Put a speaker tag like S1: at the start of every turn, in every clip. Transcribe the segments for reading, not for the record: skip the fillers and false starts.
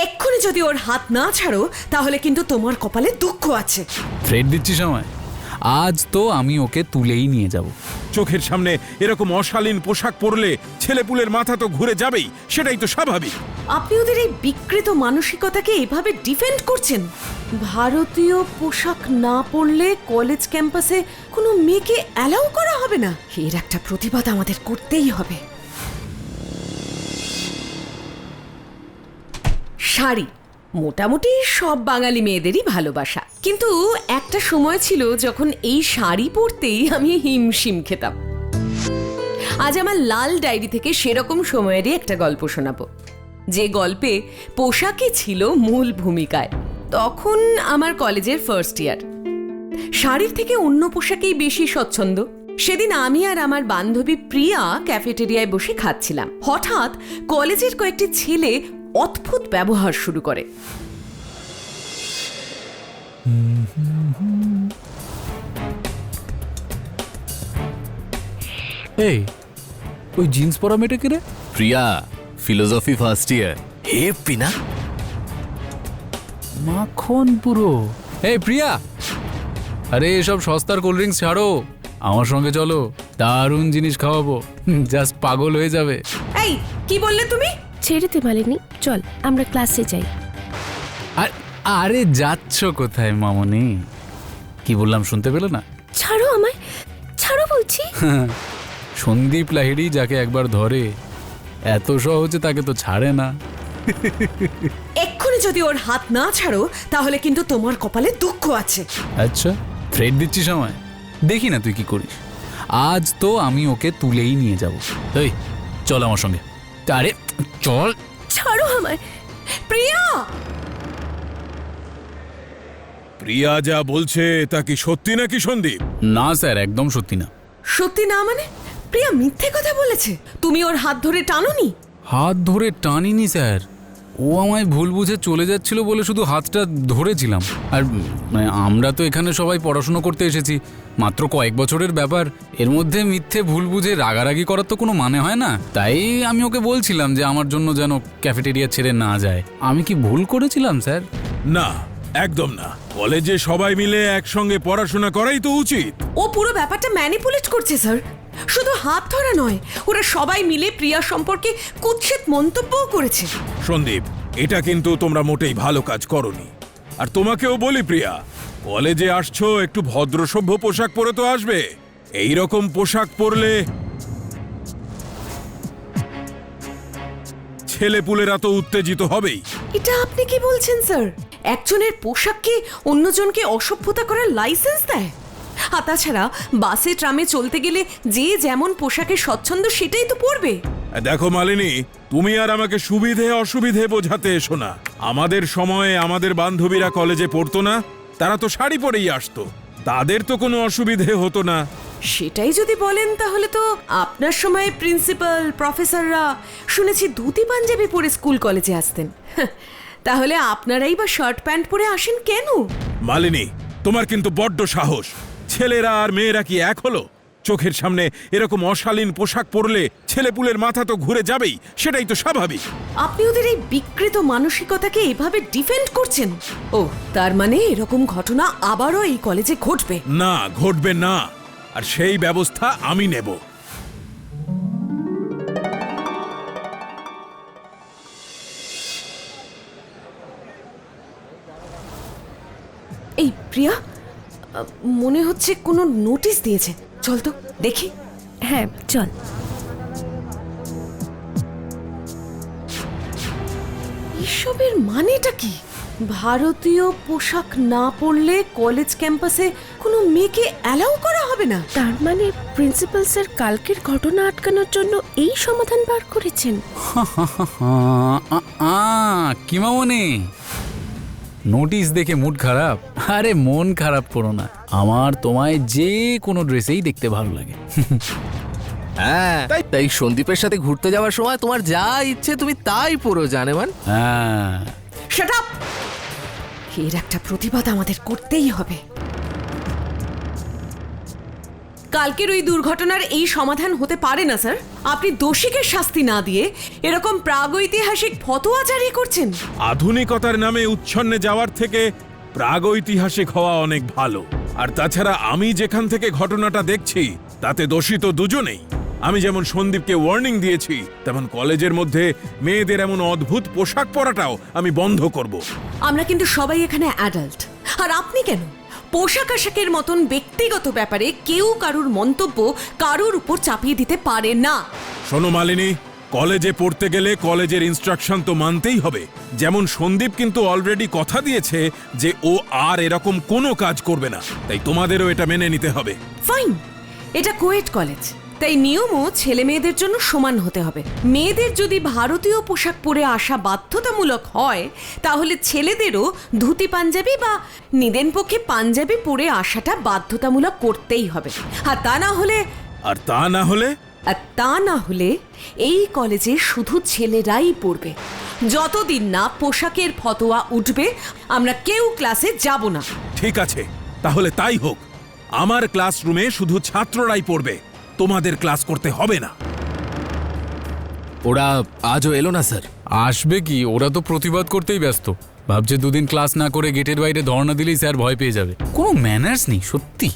S1: এক্ষুনি যদি ওর হাত না ছাড়ো তাহলে কিন্তু তোমার কপালে দুঃখ আছে।
S2: থ্রেড দিচ্ছিস আমায়? আজ তো আমি ওকে তুলেই নিয়ে যাব।
S3: চোখের সামনে এরকম অশালীন পোশাক পরলে ছেলেপুলের মাথা তো ঘুরে যাবেই, সেটাই তো স্বাভাবিক।
S1: আপনি ওদের এই বিকৃত মানসিকতাকে এভাবে ডিফেন্ড করছেন। ভারতীয় পোশাক না পরলে কলেজ ক্যাম্পাসে কোনো মেয়েকে অ্যালাউ করা হবে না। এর একটা প্রতিবাদ আমাদের করতেই হবে। শাড়ি মোটামুটি সব বাঙালি মেয়েদেরই ভালোবাসা, কিন্তু একটা সময় ছিল যখন এই শাড়ি পরতেই আমি হিমশিম খেতাম। আজ আমার লাল ডায়েরি থেকে সেরকম সময়েরই একটা গল্প শোনাবো, যে গল্পে পোশাকই ছিল মূল ভূমিকায়। তখন আমার কলেজের ফার্স্ট ইয়ার। শাড়ির থেকে অন্য পোশাকেই বেশি স্বচ্ছন্দ। সেদিন আমি আর আমার বান্ধবী প্রিয়া ক্যাফেটেরিয়ায় বসে খাচ্ছিলাম। হঠাৎ কলেজের কয়েকটি ছেলে অদ্ভুত ব্যবহার শুরু করে।
S2: এই ওই জিন্স পরা মেয়েটাকে রে?
S4: প্রিয়া, ফিলোসফি ফার্স্ট ইয়ার। হে পিনা,
S2: মাখন পুরো। এই প্রিয়া, আরে এসব সস্তার কোল্ড ড্রিঙ্কস ছাড়ো, আমার সঙ্গে চলো, দারুণ জিনিস খাওয়াবো, জাস্ট পাগল হয়ে যাবে।
S1: এই কি বললে তুমি?
S5: ছেড়ে দে মালিনী, চল আমরা ক্লাসে যাই।
S2: আরে যাচ্ছ কোথায় মামনি? কি বললাম শুনতে পেলে না?
S5: ছাড়ো আমায়, ছাড়ো বলছি।
S2: সন্দীপ লাহিড়ী যাকে একবার ধরে এত সহজে তাকে তো ছাড়ে না।
S1: এক্ষুনি যদি ওর হাত না ছাড়ো তাহলে কিন্তু তোমার কপালে দুঃখ আছে।
S2: আচ্ছা, থ্রেড দিচ্ছিস আমায়? দেখি না তুই কি করিস। আজ তো আমি ওকে তুলেই নিয়ে যাব। এই চল আমার সঙ্গে। আরে চল।
S5: ছাড়ো আমায়।
S1: প্রিয়া!
S3: প্রিয়া যা বলছে তা কি সত্যি নাকি সন্দীপ?
S2: না স্যার, একদম সত্যি না।
S1: সত্যি না মানে? প্রিয়া মিথ্যে কথা বলেছে। তুমি ওর হাত ধরে টানোনি?
S2: হাত ধরে টানিনি স্যার, ও আমায় ভুল বুঝে চলে যাচ্ছিল বলে শুধু হাতটা ধরেছিলাম। আর মানে আমরা তো এখানে সবাই পড়াশুনো করতে এসেছি, মাত্র কয়েক বছরের ব্যাপার, এর মধ্যে মিথ্যে ভুল বুঝে রাগারাগি করার তো কোনো মানে হয় না। তাই আমি ওকে বলছিলাম যে আমার জন্য যেন ক্যাফেটেরিয়া ছেড়ে না যায়। আমি কি ভুল করেছিলাম স্যার?
S3: না, একদম না। কলেজে সবাই মিলে একসঙ্গে পড়াশোনা করাই তো উচিত।
S1: ও পুরো ব্যাপারটা ম্যানিপুলেট করছে স্যার। শুধু হাত ধরা নয়, ওরা সবাই মিলে প্রিয়া সম্পর্কে কুৎসিত মন্তব্যও করেছে।
S3: সন্দীপ, এটা কিন্তু তোমরা মোটেই ভালো কাজ করনি। আর তোমাকেও বলি প্রিয়া, কলেজে আসছো, একটু ভদ্রসভ্য পোশাক পরে তো আসবে। এই রকম পোশাক পরলে ছেলেপুলেরা তো উত্তেজিত হবেই।
S1: এটা আপনি কি বলছেন স্যার? একজনের পোশাককে অন্যজনকে অসভ্যতা করার লাইসেন্স দেয়? আর তাছাড়া বাসে ট্রামে চলতে গেলে যে যেমন পোশাকে স্বচ্ছন্দ সেটাই তো পরবে।
S3: দেখো মালিনী, তুমি আর আমাকে সুবিধে অসুবিধে বোঝাতে এসো না। আমাদের সময়ে আমাদের বান্ধবীরা কলেজে পড়তো না, তারা তো শাড়ি পরেই আসতো, তাদের তো কোনো অসুবিধে হতো না।
S1: সেটাই যদি বলেন তাহলে তো আপনার সময় প্রিন্সিপাল, প্রফেসররা শুনেছি ধুতি পাঞ্জাবি পরে স্কুল কলেজে আসতেন। তাহলে আপনারাই বা শার্ট প্যান্ট পরে আসেন কেন?
S3: মালিনী, তোমার কিন্তু বড্ড সাহস। ছেলেরা আর মেয়েরা কি এক হলো? চোখের সামনে এরকম অশালীন পোশাক পরলে ছেলেপুলের মাথা তো ঘুরে যাবেই, সেটাই তো স্বাভাবিক।
S1: আপনি ওদের এই বিকৃত মানসিকতাকে এভাবে ডিফেন্ড করছেন। ও তার মানে এরকম ঘটনা আবারও এই কলেজে ঘটবে?
S3: না, ঘটবে না, আর সেই ব্যবস্থা আমি নেব।
S1: এই প্রিয়া, মনে হচ্ছে কোনো নোটিশ দিয়েছে। চল তো দেখি।
S5: হ্যাঁ চল।
S1: এসবের মানেটা কি? ভারতীয় পোশাক না পরলে কলেজ ক্যাম্পাসে কোনো মেয়েকে অ্যালাউ করা হবে না।
S5: তার মানে প্রিন্সিপাল স্যার কালকের ঘটনা আটকানোর জন্য এই সমাধান বার করেছেন।
S2: কি মামনি, নোটিশ দেখে মুড খারাপ? আরে মন খারাপ করো না, আমার তোমায় যে কোনো ড্রেসেই দেখতে ভালো লাগে।
S4: হ্যাঁ তাই সন্দীপের সাথে ঘুরতে যাওয়ার সময় তোমার যা ইচ্ছে তুমি তাই পরো, জানেমান।
S2: হ্যাঁ,
S1: শাট আপ! এর একটা প্রতিবাদ আমাদের করতেই হবে। কালকের ওই দুর্ঘটনার এই সমাধান হতে পারে না স্যার। আপনি দোষীকে শাস্তি না দিয়ে এরকম প্রাগৈতিহাসিক ফতোয়া জারি করছেন।
S3: আধুনিকতার নামে উচ্ছন্নে যাওয়ার থেকে প্রাগৈতিহাসিক হওয়া অনেক ভালো। আর তাছাড়া আমি যেখান থেকে ঘটনাটা দেখছি তাতে দোষী তো দুজনেই। আমি যেমন সন্দীপকে ওয়ার্নিং দিয়েছি, তেমন কলেজের মধ্যে মেয়েদের এমন অদ্ভুত পোশাক পরাটাও আমি বন্ধ করব।
S1: আমরা কিন্তু সবাই এখানে অ্যাডাল্ট। আর আপনি কেন? পোশাক আশাকের মতন ব্যক্তিগত ব্যাপারে কেউ কারুর মন্তব্য কারুর উপর চাপিয়ে দিতে পারে না।
S3: শোনো মালিনী, কলেজে পড়তে গেলে কলেজের ইনস্ট্রাকশন তো মানতেই হবে। যেমন সন্দীপ কিন্তু অলরেডি কথা দিয়েছে যে ও আর এরকম কোনো কাজ করবে না, তাই তোমাদেরও এটা মেনে নিতে হবে।
S1: ফাইন, এটা কোয়েট কলেজ, তাই নিয়মও ছেলে মেয়েদের জন্য সমান হতে হবে। মেয়েদের যদি ভারতীয় পোশাক পরে আসা বাধ্যতামূলক হয়, তাহলে ছেলেদেরও ধুতি পাঞ্জাবি বা নিদেন পক্ষে পাঞ্জাবি পরে আসাটা বাধ্যতামূলক করতেই হবে। আর তা না হলে এই কলেজে শুধু ছেলেরাই পড়বে। যতদিন না পোশাকের ফতোয়া উঠবে, আমরা কেউ ক্লাসে যাব না।
S3: ঠিক আছে, তাহলে তাই হোক। আমার ক্লাসরুমে শুধু ছাত্ররাই পড়বে, তোমাদের ক্লাস করতে হবে না।
S4: ওরা আজও এলো না স্যার?
S2: আসবে কি, ওরা তো প্রতিবাদ করতেই ব্যস্ত। ভাবছে দুদিন ক্লাস না করে গেটের বাইরে ধর্ণা দিলেই স্যার ভয় পেয়ে যাবে। কোনো ম্যানার্স নেই সত্যি।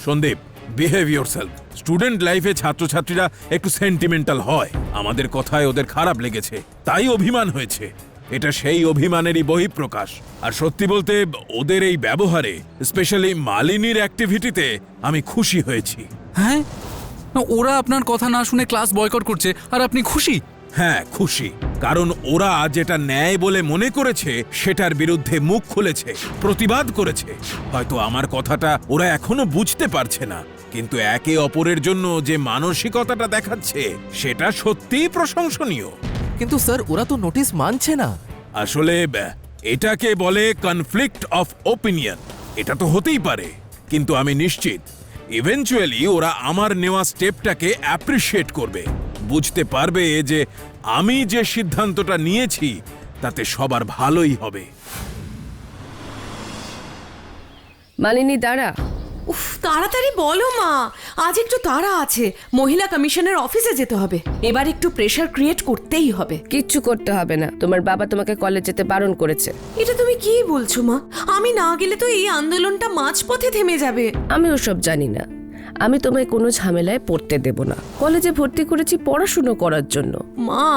S3: Sandeep, behave yourself. স্টুডেন্ট লাইফে ছাত্রছাত্রীরা একটু সেন্টিমেন্টাল হয়। আমাদের কথায় ওদের খারাপ লেগেছে, তাই অভিমান হয়েছে। এটা সেই অভিমানেরই বহিঃপ্রকাশ। আর সত্যি বলতে ওদের এই ব্যবহারে, স্পেশালি মালিনীর অ্যাক্টিভিটিতে আমি খুশি হয়েছি।
S2: হ্যাঁ, ওরা আপনার কথা না শুনে ক্লাস বয়কট করছে আর আপনি খুশি?
S3: হ্যাঁ, খুশি। কারণ ওরা যেটা ন্যায় বলে মনে করেছে সেটার বিরুদ্ধে মুখ খুলেছে, প্রতিবাদ করেছে। হয়তো আমার কথাটা ওরা এখনো বুঝতে পারছে না, কিন্তু একে অপরের জন্য যে মানসিকতাটা দেখাচ্ছে সেটা সত্যিই প্রশংসনীয়।
S4: কিন্তু স্যার, ওরা তো নোটিশ মানছে না।
S3: আসলে এটাকে বলে কনফ্লিক্ট অফ ওপিনিয়ন। এটা তো হতেই পারে, কিন্তু আমি নিশ্চিত ইভেন্চুয়ালি ওরা আমার নেওয়া স্টেপটাকে অ্যাপ্রিশিয়েট করবে, বুঝতে পারবে যে আমি যে সিদ্ধান্তটা নিয়েছি তাতে সবার ভালোই হবে।
S5: মালিনী দাঁড়া।
S1: উফ, তাড়াতাড়ি বলো মা, আজ একটু তাড়া আছে। মহিলা কমিশনের অফিসে যেতে হবে। এবার একটু প্রেসার ক্রিয়েট করতেই হবে।
S5: কিচ্ছু করতে হবে না, তোমার বাবা তোমাকে কলেজ যেতে বারণ করেছে।
S1: এটা তুমি কি বলছো মা? আমি না গেলে তো এই আন্দোলনটা মাঝপথে থেমে যাবে।
S5: আমি ওসব জানি না। আমি তোমায় কোনো ঝামেলায় পড়তে দেব না। কলেজে ভর্তি করেছি পড়াশুনো করার জন্য।
S1: মা,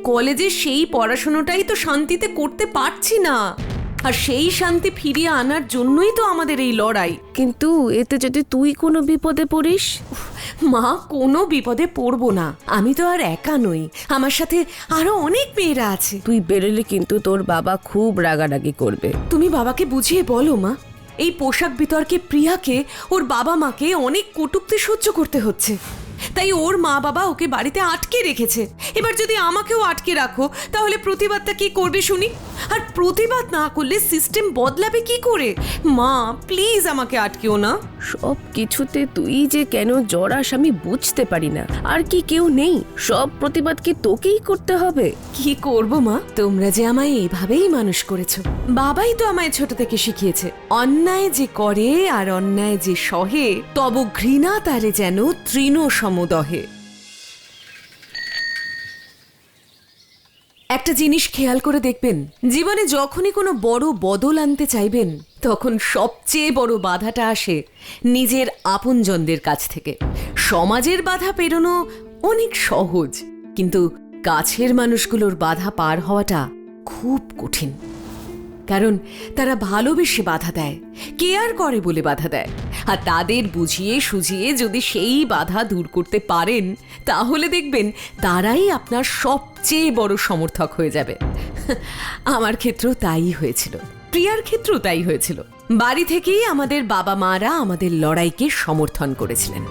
S1: কলেজে সেই পড়াশোনাটাই তো শান্তিতে করতে পারছি না, আর সেই শান্তি ফিরিয়ে আনার জন্যই তো আমাদের এই লড়াই।
S5: কিন্তু এতে যদি তুই কোনো বিপদে পড়িস?
S1: মা, কোনো বিপদে পড়বো না। আমি তো আর একা নই, আমার সাথে আরো অনেক মেয়েরা আছে।
S5: তুই বেরোলে কিন্তু তোর বাবা খুব রাগারাগি করবে।
S1: তুমি বাবাকে বুঝিয়ে বলো মা, এই পোশাক বিতর্কে প্রিয়াকে ওর বাবা মাকে অনেক কটূক্তি সহ্য করতে হচ্ছে, তাই ওর মা বাবা ওকে বাড়িতে আটকে রেখেছে। এবার যদি আমাকেও আটকে রাখো, তাহলে প্রতিবাদটা কি করবে শুনি? আর প্রতিবাদ না করলে সিস্টেম বদলাবে কি করে? মা প্লিজ আমাকে আটকেও না।
S5: সব কিছুতে তুই যে কেন জড়াস আমি বুঝতে পারি না। আর কি কেউ নেই? সব প্রতিবাদ কি তোকেই করতে হবে?
S1: কি করব মা, তোমরা যে আমায় এইভাবেই মানুষ করেছো। বাবাই তো আমায় ছোট থেকে শিখিয়েছে, অন্যায় যে করে আর অন্যায় যে সহে, তব ঘৃণা তারে যেন তৃণ সমদহে। একটা জিনিস খেয়াল করে দেখবেন, জীবনে যখনই কোনো বড় বদল আনতে চাইবেন, তখন সবচেয়ে বড় বাধাটা আসে নিজের আপনজনদের কাছ থেকে। সমাজের বাধা পেরোনো অনেক সহজ, কিন্তু কাছের মানুষগুলোর বাধা পার হওয়াটা খুব কঠিন। কারণ তারা ভালোবেসে বাধা দেয়, কেয়ার করে বলে বাধা দেয়। আর তাদের বুঝিয়ে সুঝিয়ে যদি সেই বাধা দূর করতে পারেন, তাহলে দেখবেন তারাই আপনার সবচেয়ে বড় সমর্থক হয়ে যাবে। আমার ক্ষেত্রেও তাই হয়েছিল, প্রিয়ার ক্ষেত্রেও তাই হয়েছিল। বাড়ি থেকেই আমাদের বাবা মারা আমাদের লড়াইকে সমর্থন করেছিলেন।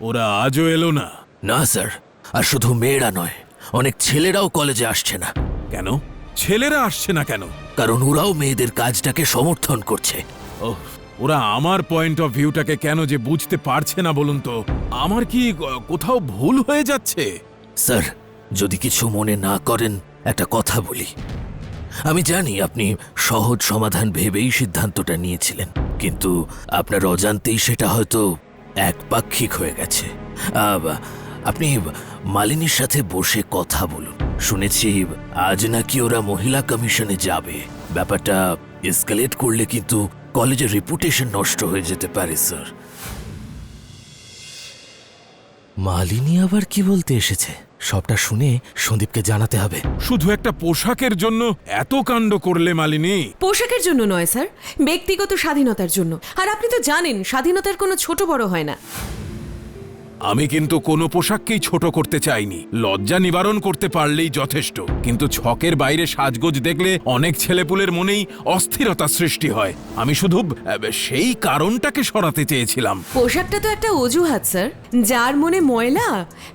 S3: ওরা আজও এলো না?
S4: না স্যার, আর শুধু মেয়েরা নয়, অনেক ছেলেরাও কলেজে আসছে না।
S3: কেন ছেলেরা আসছে না কেন?
S4: কারণ ওরাও মেয়েদের কাজটাকে সমর্থন করছে।
S3: ওরা আমার পয়েন্ট অফ ভিউটাকে কেন যে বুঝতে পারছে না বলুন তো? আমার কি কোথাও ভুল হয়ে যাচ্ছে?
S4: স্যার, যদি কিছু মনে না করেন একটা কথা বলি। আমি জানি আপনি সহজ সমাধান ভেবেই সিদ্ধান্তটা নিয়েছিলেন, কিন্তু আপনার অজান্তেই সেটা হয়তো একপাক্ষিক হয়ে গেছে। আপনি মালিনীর সাথে বসে কথা বলুন। শুনেছি আজ নাকি ওরা মহিলা কমিশনে যাবে। ব্যাপারটা এসকেলেট করলে কিন্তু কলেজের রেপুটেশন নষ্ট হয়ে যেতে পারে স্যার। মালিনী আবার কি বলতে এসেছে? সবটা শুনে সন্দীপকে জানাতে হবে।
S3: শুধু একটা পোশাকের জন্য এত কাণ্ড করলে মালিনী?
S1: পোশাকের জন্য নয় স্যার, ব্যক্তিগত স্বাধীনতার জন্য। আর আপনি তো জানেন স্বাধীনতার কোনো ছোট বড় হয় না।
S3: আমি কিন্তু কোনো পোশাককেই ছোট করতে চাইনি, লজ্জা নিবারণ করতে পারলেই যথেষ্ট। কিন্তু ছকের বাইরে সাজগোজ দেখলে অনেক ছেলেপুলের মনেই অস্থিরতা সৃষ্টি হয়। আমি শুধু সেই কারণটাকে সরাতে চেয়েছিলাম।
S1: পোশাকটা তো একটা অজুহাত স্যার। যার মনে ময়লা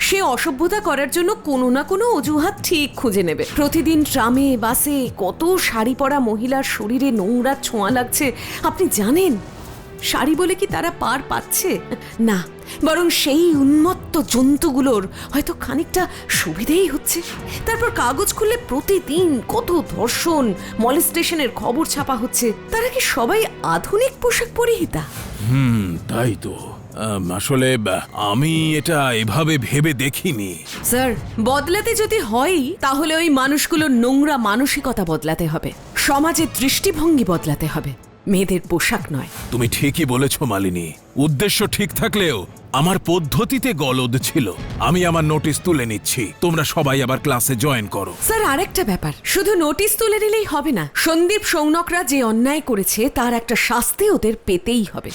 S1: সে অসভ্যতা করার জন্য কোনো না কোনো অজুহাত ঠিক খুঁজে নেবে। প্রতিদিন ট্রামে বাসে কত শাড়ি পরা মহিলার শরীরে নোংরা ছোঁয়া লাগছে আপনি জানেন? শাড়ি বলে কি তারা পার পাচ্ছে? না, বরং সেই উন্মত্ত জন্তুগুলোর হয়তো খানিকটা সুবিধেই হচ্ছে। তারপর কাগজ খুললে প্রতিদিন কত ধর্ষণ মলেস্টেশনের খবর ছাপা হচ্ছে। তারা কি সবাই আধুনিক পোশাক পরিহিতা?
S3: তাই তো। আসলে আমি এটা এভাবে ভেবে দেখিনি।
S1: স্যার, বদলাতে যদি হয় তাহলে ওই মানুষগুলোর নোংরা মানসিকতা বদলাতে হবে, সমাজের দৃষ্টিভঙ্গি বদলাতে হবে, মেয়েদের পোশাক নয়।
S3: তুমি ঠিকই বলেছ মালিনী। উদ্দেশ্য ঠিক থাকলেও আমার পদ্ধতিতে গলদ ছিল। আমি আমার নোটিশ তুলে নিচ্ছি, তোমরা সবাই আবার ক্লাসে জয়েন করো।
S1: স্যার, আরেকটা ব্যাপার, শুধু নোটিশ তুলে নিলেই হবে না। সন্দীপ সৌনকরা যে অন্যায় করেছে তার একটা শাস্তি ওদের পেতেই হবে।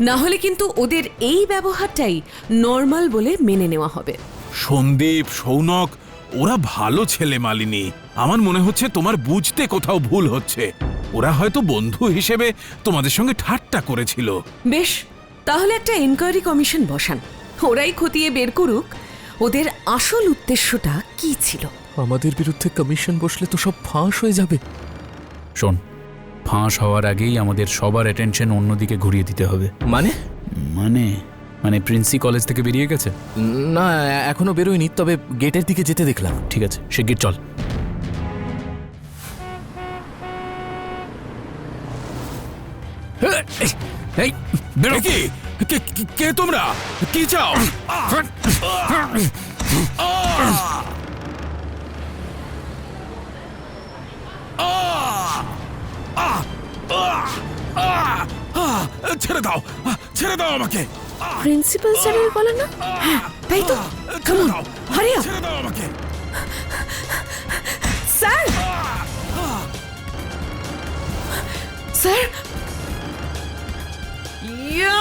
S1: না হলে কিন্তু ওদের এই ব্যবহারটাই নর্মাল বলে মেনে নেওয়া হবে।
S3: সন্দীপ, সৌনক ওরা ভালো ছেলে মালিনী। আমার মনে হচ্ছে তোমার বুঝতে কোথাও ভুল হচ্ছে। ওরা হয়তো বন্ধু হিসেবে তোমাদের সঙ্গে ঠাট্টা করেছিল।
S1: বেশ, তাহলে একটা এনকোয়ারি কমিশন বসান, ওরাই খতিয়ে বের করুক ওদের আসল উদ্দেশ্যটা কি ছিল।
S4: আমাদের বিরুদ্ধে কমিশন বসলে তো সব ফাঁস হয়ে যাবে।
S2: শোন, ফাঁস হওয়ার আগেই আমাদের সবার অ্যাটেনশন অন্যদিকে ঘুরিয়ে দিতে হবে।
S4: মানে
S2: মানে মানে প্রিন্সি কলেজ থেকে বেরিয়ে গেছে?
S4: না, এখনো বেরোয়নি, তবে গেটের দিকে যেতে দেখলাম।
S2: ঠিক আছে, শিগগির চল। এই বেরো।
S3: কে তোমরা? কি চাও? ছেড়ে দাও, ছেড়ে দাও আমাকে।
S5: প্রিন্সিপাল স্যারের গলা না?
S1: হ্যাঁ, তাই তো।
S3: ছেড়ে দাও,
S1: হারি আপ।
S3: ছেড়ে দাও আমাকে।
S1: স্যার, স্যার, ইয়া!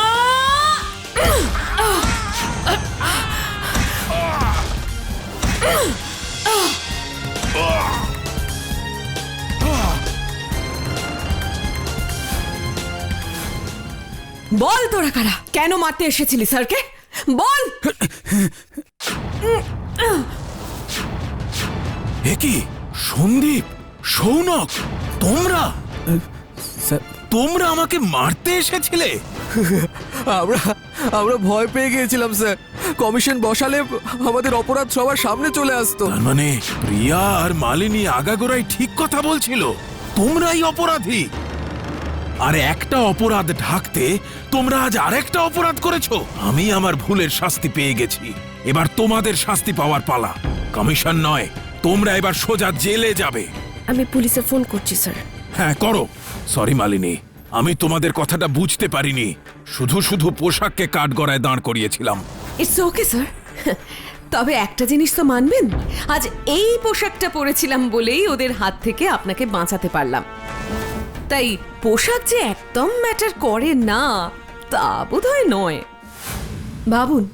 S1: বল তোরা কারা, কেন মারতে এসেছিলি স্যারকে? বল।
S3: এ কি সন্দীপ, সৌনক, তোমরা তোমরা আমাকে মারতে এসেছিলে?
S4: আমরা ভয় পেয়ে গিয়েছিলাম স্যার। কমিশন বসালে আমাদের অপরাধ সবার সামনে চলে আসতো।
S3: তার মানে প্রিয়া আর মালিনী আগাগোড়াই ঠিক কথা বলছিল, তোমরাই অপরাধী। আর একটা অপরাধ ঢাকতে তোমরা আজ আরেকটা অপরাধ করেছো। আমি আমার ভুলের শাস্তি পেয়ে গেছি, এবার তোমাদের শাস্তি পাওয়ার পালা। কমিশন নয়, তোমরা এবার সোজা জেলে যাবে।
S5: আমি পুলিশে ফোন করছি স্যার।
S3: হ্যাঁ করো। সরি মালিনী, আমি তোমাদের কথাটা বুঝতে পারিনি। শুধু শুধু পোশাককে কাঠগড়ায় দাঁড় করিয়েছিলাম।
S1: It's okay sir. তবে একটা জিনিস তো মানবেন, আজ এই পোশাকটা পরেছিলাম বলেই ওদের হাত থেকে আপনাকে বাঁচাতে পারলাম। তাই পোশাক যে একদম ম্যাটার করে না তা বোধহয় নয়। ভাবুন,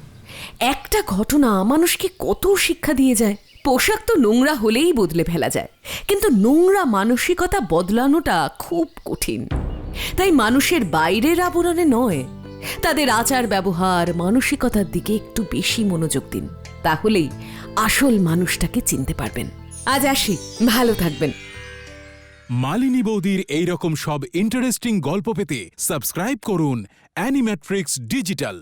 S1: একটা ঘটনা মানুষকে কত শিক্ষা দিয়ে যায়। পোশাক তো নোংরা হলেই বদলে ফেলা যায়, কিন্তু নোংরা মানসিকতা বদলানোটা খুব কঠিন। তাই মানুষের বাইরের আবরণে নয়, তাদের আচার ব্যবহার মানসিকতার দিকে একটু বেশি মনোযোগ দিন, তাহলেই আসল মানুষটাকে চিনতে পারবেন। আজ আসি, ভালো থাকবেন।
S3: মালিনী বৌদির এইরকম সব ইন্টারেস্টিং গল্প পেতে সাবস্ক্রাইব করুন অ্যানিম্যাট্রিক্স ডিজিটাল।